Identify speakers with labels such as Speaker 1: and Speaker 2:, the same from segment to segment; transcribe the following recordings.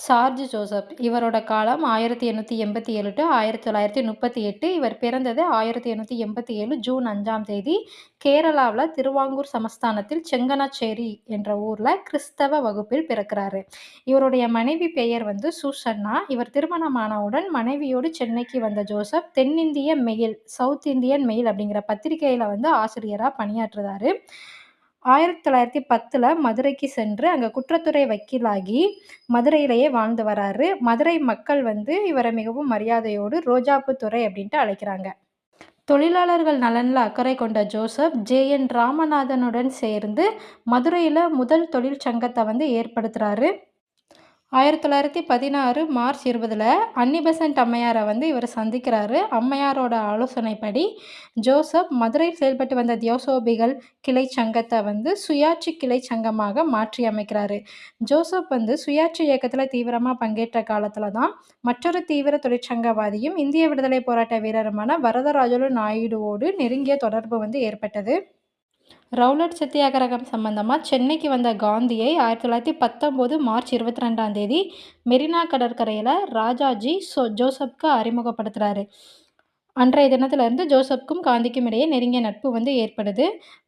Speaker 1: Charge Joseph. இவரோட காலம் 1887 two 1938. இவர் பிறந்தது 1887 ஜூன் 5ஆம் தேதி கேரளாவுல திருவாங்கூர் சமஸ்தானத்தில் செங்கனாச்சேரி என்ற ஊர்ல கிறிஸ்தவ வகுப்பில் பிறக்கிறாரு. இவருடைய மனைவி பெயர் சூசன்னா. இவர் திருமணமானவுடன் மனைவியோடு சென்னைக்கு வந்த ஜோசப் தென்னிந்திய மெயில், சவுத் இந்தியன் மெயில் அப்படிங்கிற பத்திரிகையில ஆசிரியரா பணியாற்றுறாரு. 1910ல மதுரைக்கு சென்று அங்க குற்றத்துறை வக்கீலாகி மதுரையிலேயே வாழ்ந்து வராரு. மதுரை மக்கள் இவரை மிகவும் மரியாதையோடு ரோஜாப்பூ துரை அப்படின்ட்டு அழைக்கிறாங்க. தொழிலாளர்கள் நலன்ல அக்கறை கொண்ட ஜோசப் ஜே.என். ராமநாதனுடன் சேர்ந்து மதுரையில முதல் தொழிற்சங்கத்தை ஏற்படுத்துறாரு. 1916 மார்ச் 20ல அன்னி பெசன்ட் அம்மையாரை இவர் சந்திக்கிறாரு. அம்மையாரோட ஆலோசனைப்படி ஜோசப் மதுரையில் செயல்பட்டு வந்த தியோசோபிகள் கிளை சங்கத்தை சுயாட்சி கிளை சங்கமாக மாற்றி அமைக்கிறாரு. ஜோசப் சுயாட்சி இயக்கத்தில் தீவிரமாக பங்கேற்ற காலத்தில் தான் மற்றொரு தீவிர தொழிற்சங்கவாதியும் இந்திய விடுதலை போராட்ட வீரருமான வரதராஜலு நாயுடுவோடு நெருங்கிய தொடர்பு ஏற்பட்டது. ரவுலட் சத்தியாகிரகம் சம்பந்தமா சென்னைக்கு வந்த காந்தியை 1919 மார்ச் 22ஆம் தேதி மெரினா கடற்கரையில் ராஜாஜி ஜோசப்க்கு அறிமுகப்படுத்துறாரு. அன்றைய தினத்திலிருந்து ஜோசப்க்கும் காந்திக்கும் இடையே நெருங்கிய நட்பு ஏற்படுது.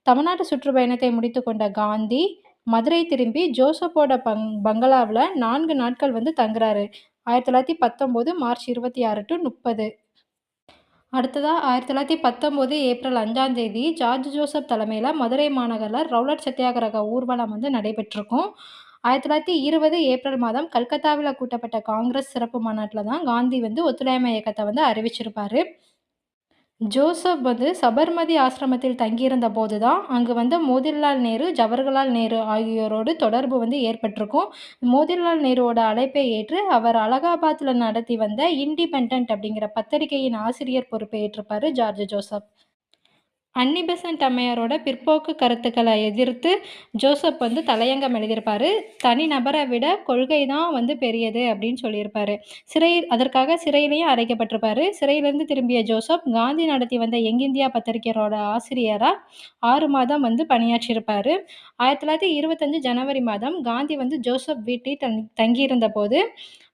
Speaker 1: தமிழ்நாட்டு சுற்றுப்பயணத்தை முடித்து கொண்ட காந்தி மதுரை திரும்பி ஜோசப்போட பங்களாவில் 4 நாட்கள் தங்குறாரு. 1919 மார்ச் 26 to 30. அடுத்ததா 1919 ஏப்ரல் 5ஆம் தேதி ஜார்ஜ் ஜோசப் தலைமையில் மதுரை மாநகரில் ரவுலட் சத்தியாகிரக ஊர்வலம் நடைபெற்றிருக்கும். 1920 ஏப்ரல் மாதம் கல்கத்தாவில் கூட்டப்பட்ட காங்கிரஸ் சிறப்பு மாநாட்டில் தான் காந்தி ஒத்துழையாமை இயக்கத்தை அறிவிச்சிருப்பாரு. ஜோசப் சபர்மதி ஆசிரமத்தில் தங்கியிருந்த போது தான் அங்கு மோதிலால் நேரு, ஜவஹர்லால் நேரு ஆகியோரோடு தொடர்பு ஏற்பட்டிருக்கும். மோதிலால் நேருவோட அழைப்பை ஏற்று அவர் அலகாபாத்தில் நடத்தி வந்த இண்டிபெண்டன்ட் அப்படிங்கிற பத்திரிகையின் ஆசிரியர் பொறுப்பை ஏற்றிருப்பாரு ஜார்ஜ் ஜோசப். அன்னி பெசன்ட் அம்மையாரோட பிற்போக்கு கருத்துக்களை எதிர்த்து ஜோசப் தலையங்கம் எழுதியிருப்பாரு. தனி நபரை விட கொள்கை தான் பெரியது அப்படின்னு சொல்லியிருப்பாரு. அதற்காக சிறையிலையும் அடைக்கப்பட்டிருப்பாரு. சிறையிலிருந்து திரும்பிய ஜோசப் காந்தி நடத்தி வந்த யங் இந்தியா பத்திரிகையோட ஆசிரியராக 6 மாதம் பணியாற்றியிருப்பாரு. 1925 ஜனவரி மாதம் காந்தி ஜோசப் வீட்டில் தங்கியிருந்த போது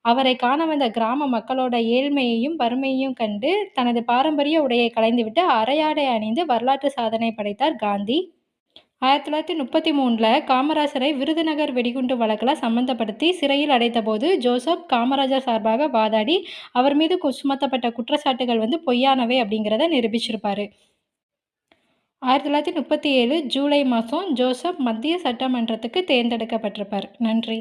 Speaker 1: அவரை காண வந்த கிராம மக்களோட ஏழ்மையையும் வறுமையையும் கண்டு தனது பாரம்பரிய உடையை களைந்துவிட்டு அரையாடை அணிந்து வரலாற்று சாதனை படைத்தார் காந்தி. 1933ல் காமராஜரை விருதுநகர் வெடிகுண்டு வழக்கில் சம்பந்தப்படுத்தி சிறையில் அடைத்தபோது ஜோசப் காமராஜர் சார்பாக வாதாடி அவர் மீது சுமத்தப்பட்ட குற்றச்சாட்டுகள் பொய்யானவை அப்படிங்கிறத நிரூபிச்சிருப்பாரு. 1937 ஜூலை மாதம் ஜோசப் மத்திய சட்டமன்றத்துக்கு தேர்ந்தெடுக்கப்பட்டிருப்பார். நன்றி.